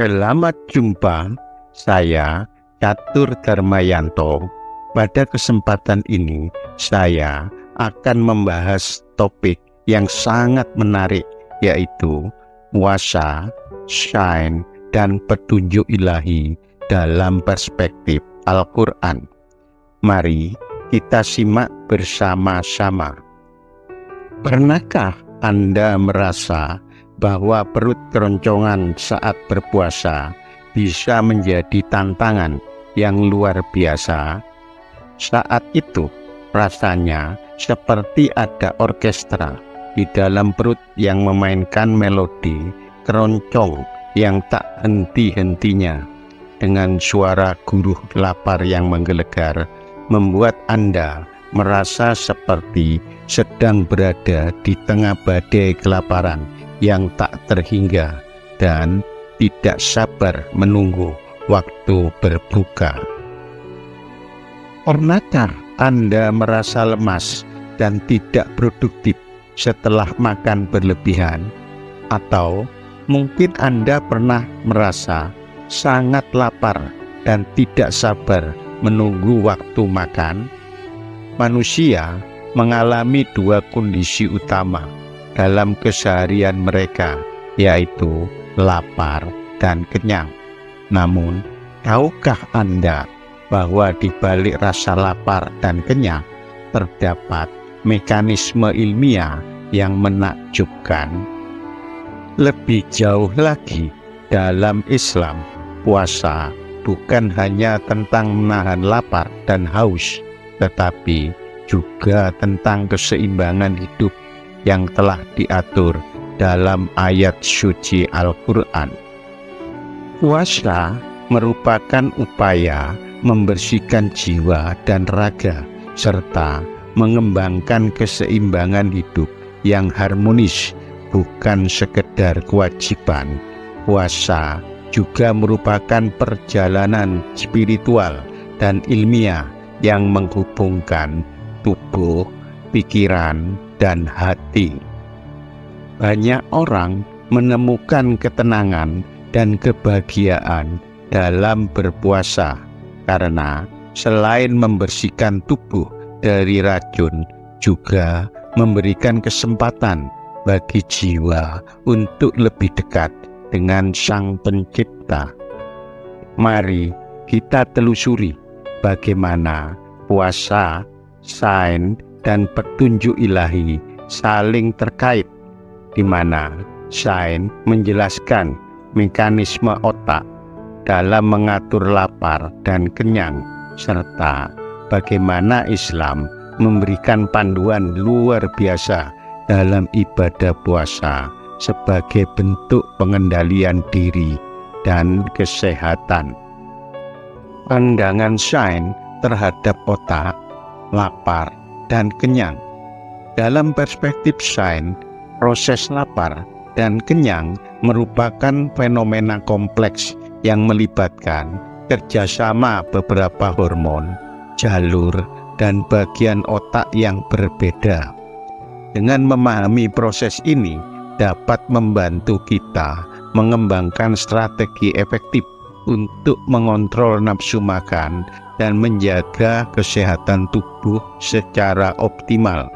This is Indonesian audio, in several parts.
Selamat jumpa, saya Catur Darmayanto. Pada kesempatan ini, saya akan membahas topik yang sangat menarik, yaitu puasa, syai'in, dan petunjuk ilahi dalam perspektif Al-Quran. Mari kita simak bersama-sama. Pernahkah Anda merasa bahwa perut keroncongan saat berpuasa bisa menjadi tantangan yang luar biasa? Saat itu rasanya seperti ada orkestra di dalam perut yang memainkan melodi keroncong yang tak henti-hentinya. Dengan suara guruh lapar yang menggelegar, membuat Anda merasa seperti sedang berada di tengah badai kelaparan yang tak terhingga dan tidak sabar menunggu waktu berbuka. Pernahkah Anda merasa lemas dan tidak produktif setelah makan berlebihan? Atau mungkin Anda pernah merasa sangat lapar dan tidak sabar menunggu waktu makan? Manusia mengalami dua kondisi utama dalam keseharian mereka, yaitu lapar dan kenyang. Namun, tahukah Anda bahwa di balik rasa lapar dan kenyang terdapat mekanisme ilmiah yang menakjubkan? Lebih jauh lagi, dalam Islam, puasa bukan hanya tentang menahan lapar dan haus, tetapi juga tentang keseimbangan hidup yang telah diatur dalam ayat suci Al-Quran. Puasa merupakan upaya membersihkan jiwa dan raga, serta mengembangkan keseimbangan hidup yang harmonis, bukan sekedar kewajiban. Puasa juga merupakan perjalanan spiritual dan ilmiah yang menghubungkan tubuh, pikiran, dan hati. Banyak orang menemukan ketenangan dan kebahagiaan dalam berpuasa karena selain membersihkan tubuh dari racun, juga memberikan kesempatan bagi jiwa untuk lebih dekat dengan Sang Pencipta. Mari kita telusuri bagaimana puasa, syai'in, dan petunjuk ilahi saling terkait, di mana syai'in menjelaskan mekanisme otak dalam mengatur lapar dan kenyang, serta bagaimana Islam memberikan panduan luar biasa dalam ibadah puasa sebagai bentuk pengendalian diri dan kesehatan. Pandangan syai'in terhadap otak, lapar, dan kenyang. Dalam perspektif syai'in, proses lapar dan kenyang merupakan fenomena kompleks yang melibatkan kerjasama beberapa hormon, jalur, dan bagian otak yang berbeda. Dengan memahami proses ini dapat membantu kita mengembangkan strategi efektif untuk mengontrol nafsu makan dan menjaga kesehatan tubuh secara optimal.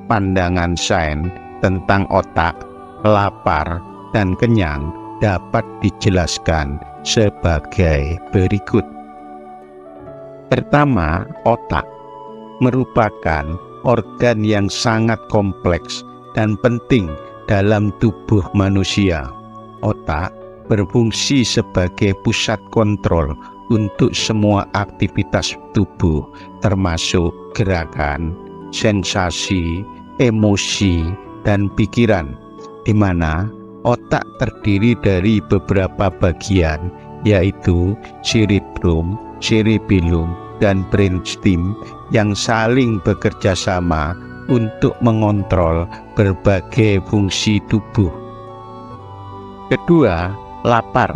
Pandangan syai'in tentang otak, lapar, dan kenyang dapat dijelaskan sebagai berikut. Pertama, otak merupakan organ yang sangat kompleks dan penting dalam tubuh manusia. Otak berfungsi sebagai pusat kontrol untuk semua aktivitas tubuh, termasuk gerakan, sensasi, emosi, dan pikiran, di mana otak terdiri dari beberapa bagian, yaitu cerebellum, dan brainstem yang saling bekerja sama untuk mengontrol berbagai fungsi tubuh. Kedua, lapar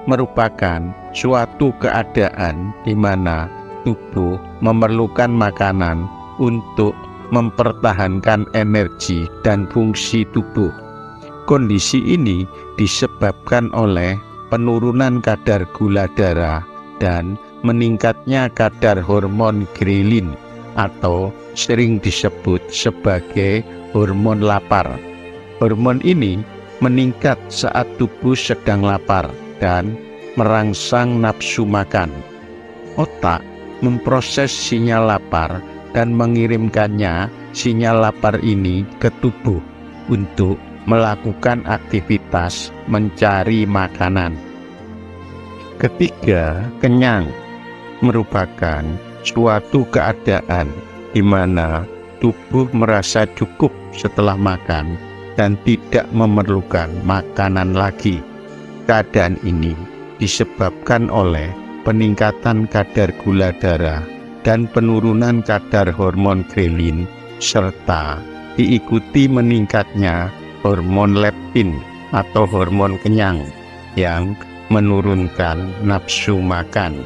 merupakan suatu keadaan di mana tubuh memerlukan makanan untuk mempertahankan energi dan fungsi tubuh. Kondisi ini disebabkan oleh penurunan kadar gula darah dan meningkatnya kadar hormon grelin atau sering disebut sebagai hormon lapar. Hormon ini meningkat saat tubuh sedang lapar dan merangsang nafsu makan. Otak memproses sinyal lapar dan mengirimkannya sinyal lapar ini ke tubuh untuk melakukan aktivitas mencari makanan. Ketiga, kenyang merupakan suatu keadaan di mana tubuh merasa cukup setelah makan dan tidak memerlukan makanan lagi. Keadaan ini disebabkan oleh peningkatan kadar gula darah dan penurunan kadar hormon grelin serta diikuti meningkatnya hormon leptin atau hormon kenyang yang menurunkan nafsu makan.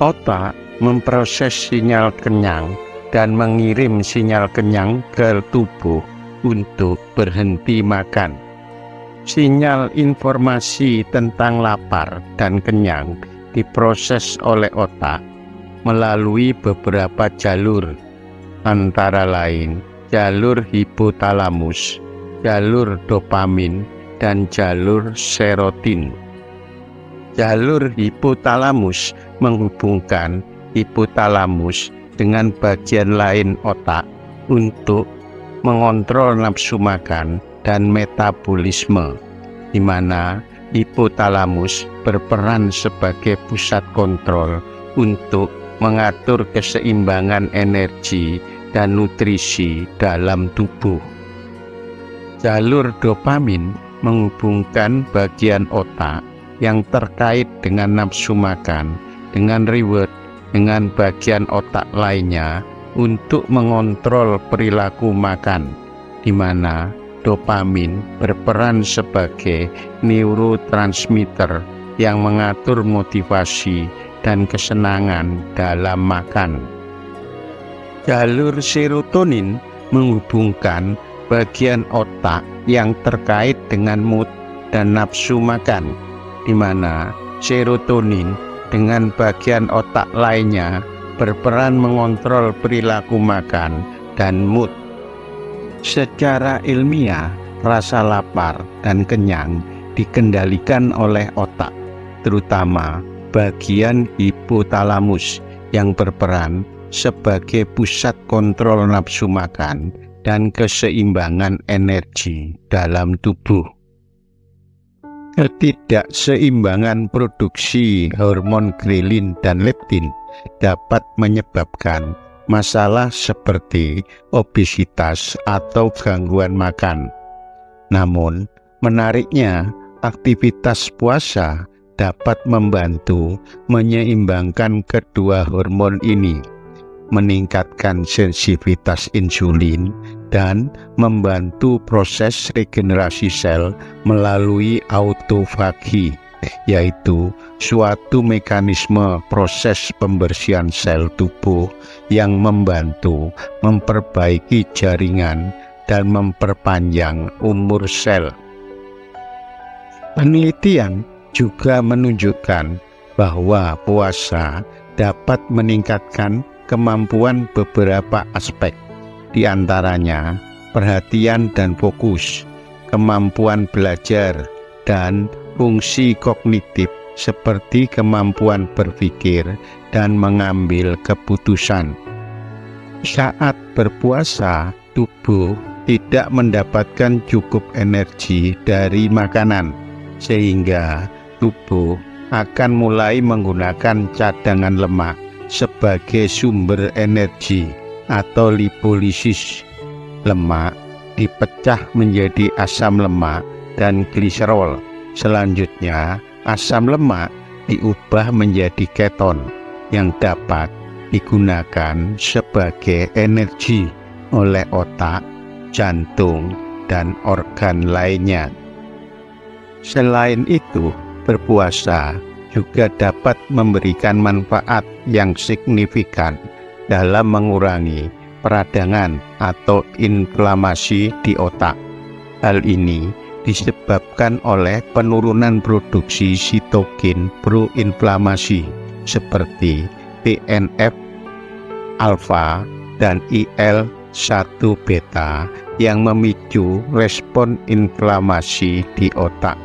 Otak memproses sinyal kenyang dan mengirim sinyal kenyang ke tubuh untuk berhenti makan. Sinyal informasi tentang lapar dan kenyang diproses oleh otak melalui beberapa jalur, antara lain jalur hipotalamus, jalur dopamin, dan jalur serotin. Jalur hipotalamus menghubungkan hipotalamus dengan bagian lain otak untuk mengontrol nafsu makan dan metabolisme, di mana hipotalamus berperan sebagai pusat kontrol untuk mengatur keseimbangan energi dan nutrisi dalam tubuh. Jalur dopamin menghubungkan bagian otak yang terkait dengan nafsu makan dengan reward dengan bagian otak lainnya untuk mengontrol perilaku makan, di mana dopamin berperan sebagai neurotransmitter yang mengatur motivasi dan kesenangan dalam makan. Jalur serotonin menghubungkan bagian otak yang terkait dengan mood dan nafsu makan, di mana serotonin dengan bagian otak lainnya berperan mengontrol perilaku makan dan mood. Secara ilmiah, rasa lapar dan kenyang dikendalikan oleh otak, terutama bagian hipotalamus yang berperan sebagai pusat kontrol nafsu makan dan keseimbangan energi dalam tubuh. Ketidakseimbangan produksi hormon grelin dan leptin dapat menyebabkan masalah seperti obesitas atau gangguan makan. Namun, menariknya, aktivitas puasa dapat membantu menyeimbangkan kedua hormon ini, meningkatkan sensitivitas insulin, dan membantu proses regenerasi sel melalui autofagi, yaitu suatu mekanisme proses pembersihan sel tubuh yang membantu memperbaiki jaringan dan memperpanjang umur sel. Penelitian juga menunjukkan bahwa puasa dapat meningkatkan kemampuan beberapa aspek, di antaranya perhatian dan fokus, kemampuan belajar, dan fungsi kognitif seperti kemampuan berpikir dan mengambil keputusan. Saat berpuasa, tubuh tidak mendapatkan cukup energi dari makanan, sehingga tubuh akan mulai menggunakan cadangan lemak sebagai sumber energi atau lipolisis. Lemak dipecah menjadi asam lemak dan gliserol. Selanjutnya, asam lemak diubah menjadi keton yang dapat digunakan sebagai energi oleh otak, jantung, dan organ lainnya. Selain itu, berpuasa juga dapat memberikan manfaat yang signifikan dalam mengurangi peradangan atau inflamasi di otak. Hal ini disebabkan oleh penurunan produksi sitokin proinflamasi seperti TNF alfa dan IL-1 beta yang memicu respon inflamasi di otak.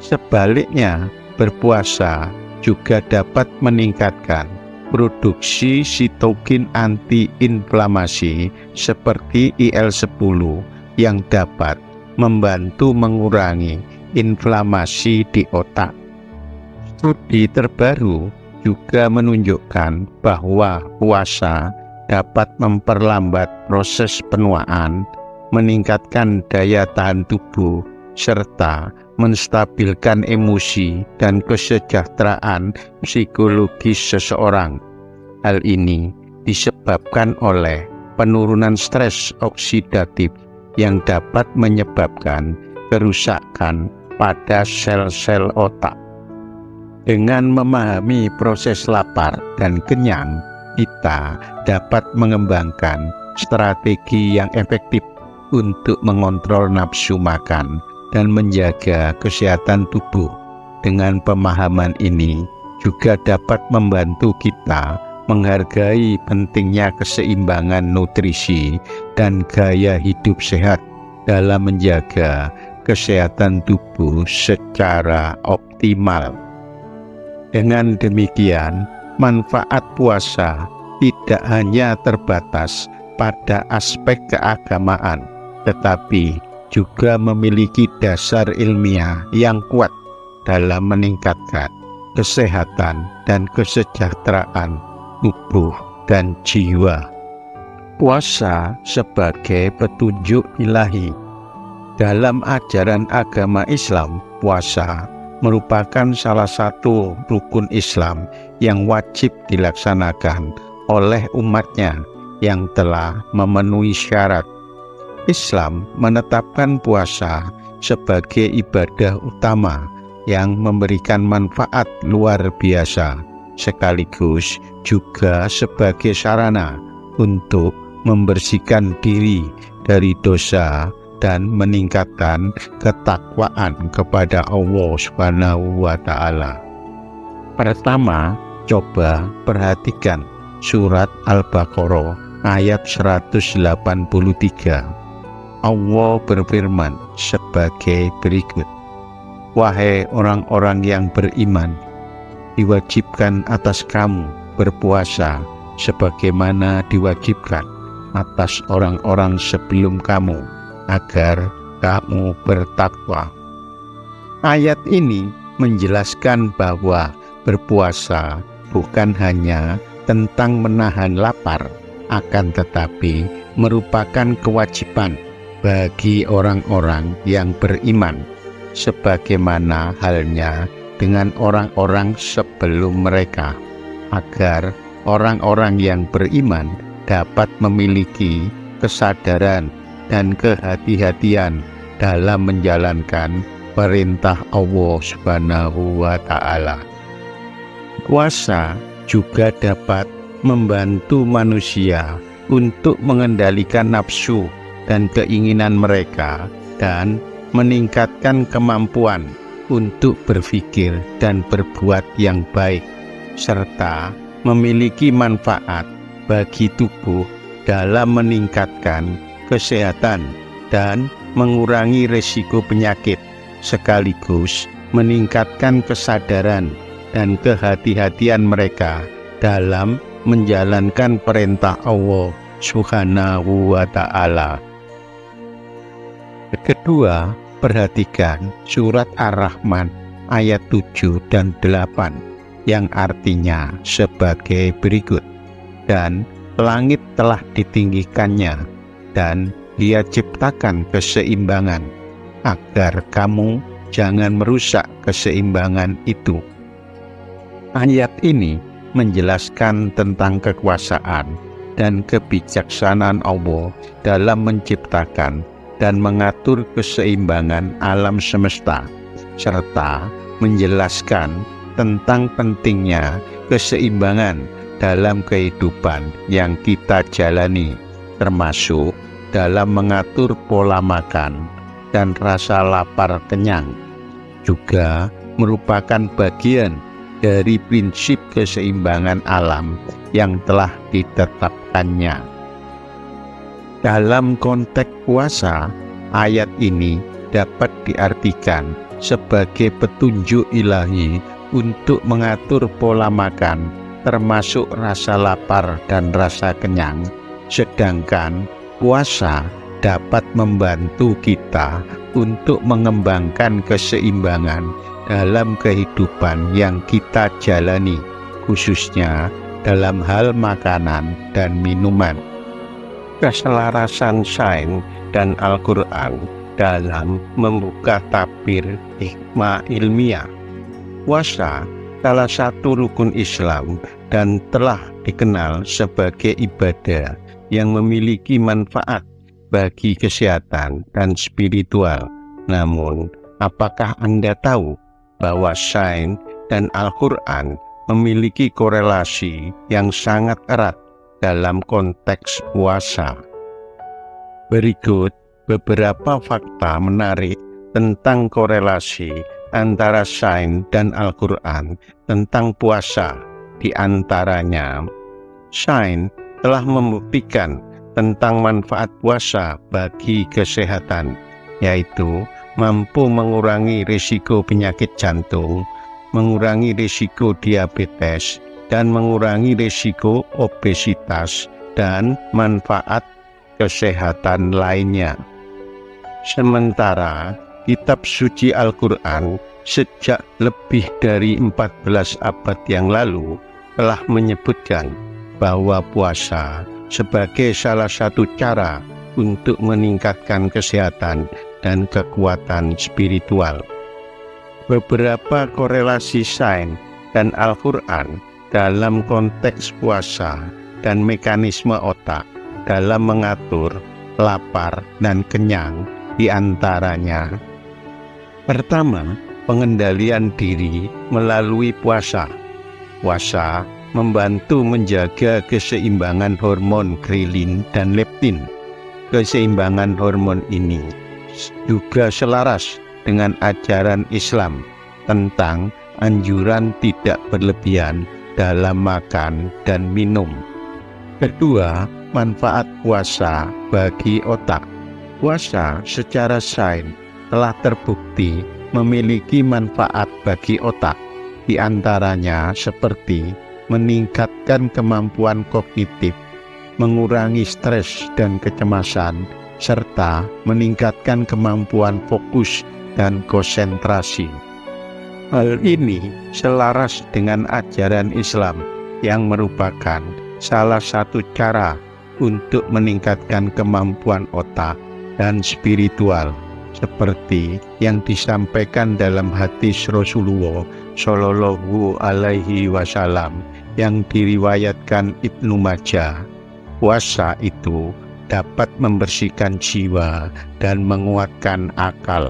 Sebaliknya, berpuasa juga dapat meningkatkan produksi sitokin antiinflamasi seperti IL-10 yang dapat membantu mengurangi inflamasi di otak. Studi terbaru juga menunjukkan bahwa puasa dapat memperlambat proses penuaan, meningkatkan daya tahan tubuh, serta menstabilkan emosi dan kesejahteraan psikologis seseorang. Hal ini disebabkan oleh penurunan stres oksidatif yang dapat menyebabkan kerusakan pada sel-sel otak. Dengan memahami proses lapar dan kenyang, kita dapat mengembangkan strategi yang efektif untuk mengontrol nafsu makan dan menjaga kesehatan tubuh. Dengan pemahaman ini juga dapat membantu kita menghargai pentingnya keseimbangan nutrisi dan gaya hidup sehat dalam menjaga kesehatan tubuh secara optimal. Dengan demikian, manfaat puasa tidak hanya terbatas pada aspek keagamaan, tetapi juga memiliki dasar ilmiah yang kuat dalam meningkatkan kesehatan dan kesejahteraan tubuh dan jiwa. Puasa sebagai petunjuk ilahi. Dalam ajaran agama Islam, puasa merupakan salah satu rukun Islam yang wajib dilaksanakan oleh umatnya yang telah memenuhi syarat. Islam menetapkan puasa sebagai ibadah utama yang memberikan manfaat luar biasa, sekaligus juga sebagai sarana untuk membersihkan diri dari dosa dan meningkatkan ketakwaan kepada Allah Subhanahu wa Ta'ala. Pertama, coba perhatikan surat Al-Baqarah ayat 183. Allah berfirman sebagai berikut: "Wahai orang-orang yang beriman, diwajibkan atas kamu berpuasa sebagaimana diwajibkan atas orang-orang sebelum kamu, agar kamu bertakwa." Ayat ini menjelaskan bahwa berpuasa bukan hanya tentang menahan lapar, akan tetapi merupakan kewajiban bagi orang-orang yang beriman, sebagaimana halnya dengan orang-orang sebelum mereka, agar orang-orang yang beriman dapat memiliki kesadaran dan kehati-hatian dalam menjalankan perintah Allah Subhanahu wa Ta'ala. Puasa juga dapat membantu manusia untuk mengendalikan nafsu dan keinginan mereka dan meningkatkan kemampuan untuk berpikir dan berbuat yang baik, serta memiliki manfaat bagi tubuh dalam meningkatkan kesehatan dan mengurangi risiko penyakit, sekaligus meningkatkan kesadaran dan kehati-hatian mereka dalam menjalankan perintah Allah Subhanahu wa Ta'ala. Kedua, perhatikan surat Ar-Rahman ayat 7 dan 8 yang artinya sebagai berikut: "Dan langit telah ditinggikannya, dan Dia ciptakan keseimbangan, agar kamu jangan merusak keseimbangan itu." Ayat ini menjelaskan tentang kekuasaan dan kebijaksanaan Allah dalam menciptakan dan mengatur keseimbangan alam semesta, serta menjelaskan tentang pentingnya keseimbangan dalam kehidupan yang kita jalani, termasuk dalam mengatur pola makan, dan rasa lapar kenyang, juga merupakan bagian dari prinsip keseimbangan alam yang telah ditetapkannya. Dalam konteks puasa, ayat ini dapat diartikan sebagai petunjuk ilahi untuk mengatur pola makan, termasuk rasa lapar dan rasa kenyang, sedangkan puasa dapat membantu kita untuk mengembangkan keseimbangan dalam kehidupan yang kita jalani, khususnya dalam hal makanan dan minuman. Keselarasan sains dan Al-Quran dalam membuka tabir hikmah ilmiah. Puasa salah satu rukun Islam dan telah dikenal sebagai ibadah yang memiliki manfaat bagi kesehatan dan spiritual. Namun, apakah Anda tahu bahwa sains dan Al-Quran memiliki korelasi yang sangat erat dalam konteks puasa? Berikut beberapa fakta menarik tentang korelasi antara sains dan Al-Quran tentang puasa. Di antaranya, sains telah membuktikan tentang manfaat puasa bagi kesehatan, yaitu mampu mengurangi risiko penyakit jantung, mengurangi risiko diabetes, dan mengurangi risiko obesitas dan manfaat kesehatan lainnya. Sementara kitab suci Al-Quran sejak lebih dari 14 abad yang lalu telah menyebutkan bahwa puasa sebagai salah satu cara untuk meningkatkan kesehatan dan kekuatan spiritual. Beberapa korelasi sains dan Al-Quran dalam konteks puasa dan mekanisme otak dalam mengatur lapar dan kenyang, di antaranya: pertama, pengendalian diri melalui puasa. Puasa membantu menjaga keseimbangan hormon grelin dan leptin. Keseimbangan hormon ini juga selaras dengan ajaran Islam tentang anjuran tidak berlebihan dalam makan dan minum. Kedua, manfaat puasa bagi otak. Puasa secara sains telah terbukti memiliki manfaat bagi otak, di antaranya seperti meningkatkan kemampuan kognitif, mengurangi stres dan kecemasan, serta meningkatkan kemampuan fokus dan konsentrasi. Hal ini selaras dengan ajaran Islam yang merupakan salah satu cara untuk meningkatkan kemampuan otak dan spiritual, seperti yang disampaikan dalam hadis Rasulullah Shallallahu Alaihi Wasallam yang diriwayatkan Ibnu Majah. Puasa itu dapat membersihkan jiwa dan menguatkan akal.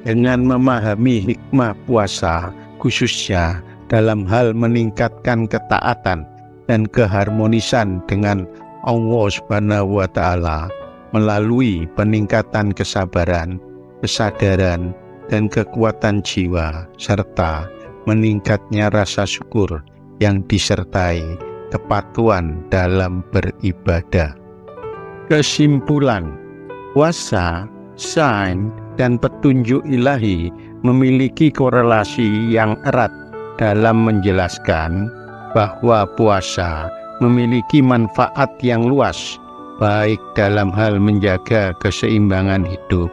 Dengan memahami hikmah puasa, khususnya dalam hal meningkatkan ketaatan dan keharmonisan dengan Allah Subhanahu wa Ta'ala melalui peningkatan kesabaran, kesadaran, dan kekuatan jiwa, serta meningkatnya rasa syukur yang disertai kepatuhan dalam beribadah. Kesimpulan, puasa, sains, dan petunjuk ilahi memiliki korelasi yang erat dalam menjelaskan bahwa puasa memiliki manfaat yang luas, baik dalam hal menjaga keseimbangan hidup,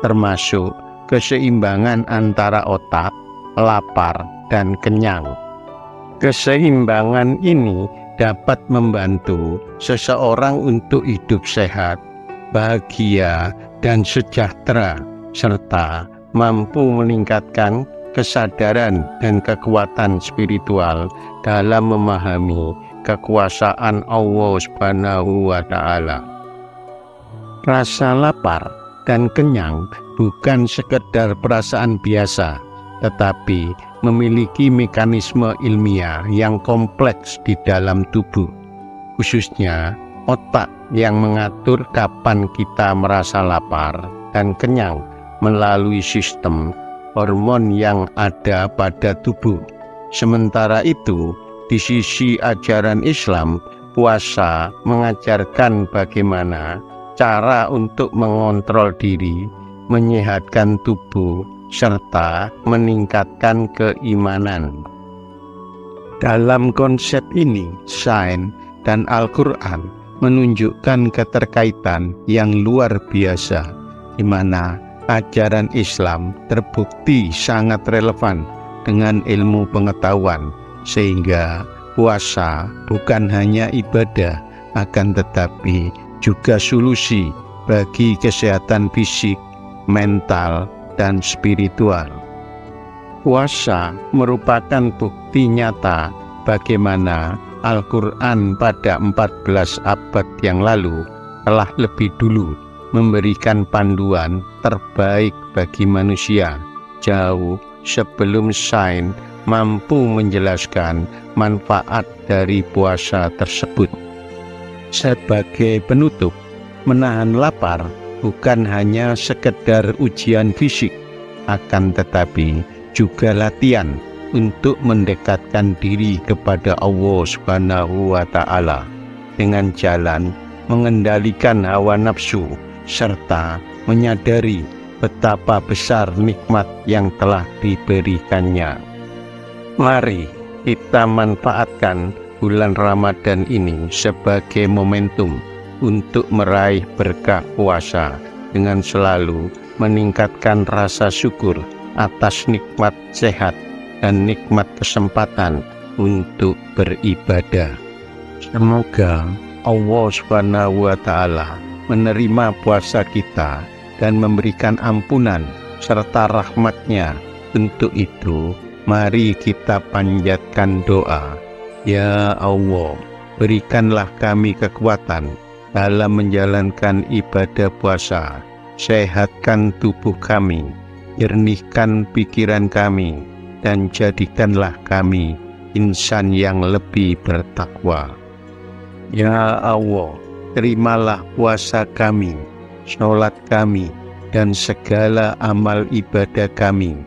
termasuk keseimbangan antara otak, lapar, dan kenyang. Keseimbangan ini dapat membantu seseorang untuk hidup sehat, bahagia, dan sejahtera, serta mampu meningkatkan kesadaran dan kekuatan spiritual dalam memahami kekuasaan Allah Subhanahu wa Ta'ala. Rasa lapar dan kenyang bukan sekedar perasaan biasa, tetapi memiliki mekanisme ilmiah yang kompleks di dalam tubuh, khususnya otak yang mengatur kapan kita merasa lapar dan kenyang melalui sistem hormon yang ada pada tubuh. Sementara itu, di sisi ajaran Islam, puasa mengajarkan bagaimana cara untuk mengontrol diri, menyehatkan tubuh, serta meningkatkan keimanan. Dalam konsep ini, sains dan Al-Quran menunjukkan keterkaitan yang luar biasa, di mana ajaran Islam terbukti sangat relevan dengan ilmu pengetahuan, sehingga puasa bukan hanya ibadah, akan tetapi juga solusi bagi kesehatan fisik, mental, dan spiritual. Puasa merupakan bukti nyata bagaimana Al-Quran pada 14 abad yang lalu telah lebih dulu memberikan panduan terbaik bagi manusia, jauh sebelum sains mampu menjelaskan manfaat dari puasa tersebut. Sebagai penutup, menahan lapar bukan hanya sekedar ujian fisik, akan tetapi juga latihan untuk mendekatkan diri kepada Allah Subhanahu wa Ta'ala dengan jalan mengendalikan hawa nafsu serta menyadari betapa besar nikmat yang telah diberikannya. Mari kita manfaatkan bulan Ramadan ini sebagai momentum untuk meraih berkah puasa dengan selalu meningkatkan rasa syukur atas nikmat sehat dan nikmat kesempatan untuk beribadah. Semoga Allah Subhanahu wa Ta'ala menerima puasa kita dan memberikan ampunan serta rahmat-Nya. Untuk itu, mari kita panjatkan doa. Ya Allah, berikanlah kami kekuatan dalam menjalankan ibadah puasa. Sehatkan tubuh kami, jernihkan pikiran kami, dan jadikanlah kami insan yang lebih bertakwa. Ya Allah, terimalah puasa kami, sholat kami, dan segala amal ibadah kami.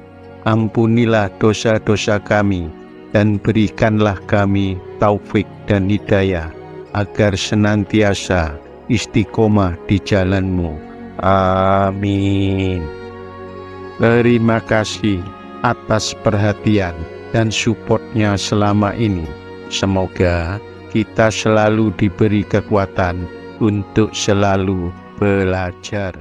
Ampunilah dosa-dosa kami, dan berikanlah kami taufik dan hidayah, agar senantiasa istiqomah di jalan-Mu. Amin. Terima kasih atas perhatian dan support-Nya selama ini. Semoga kita selalu diberi kekuatan untuk selalu belajar.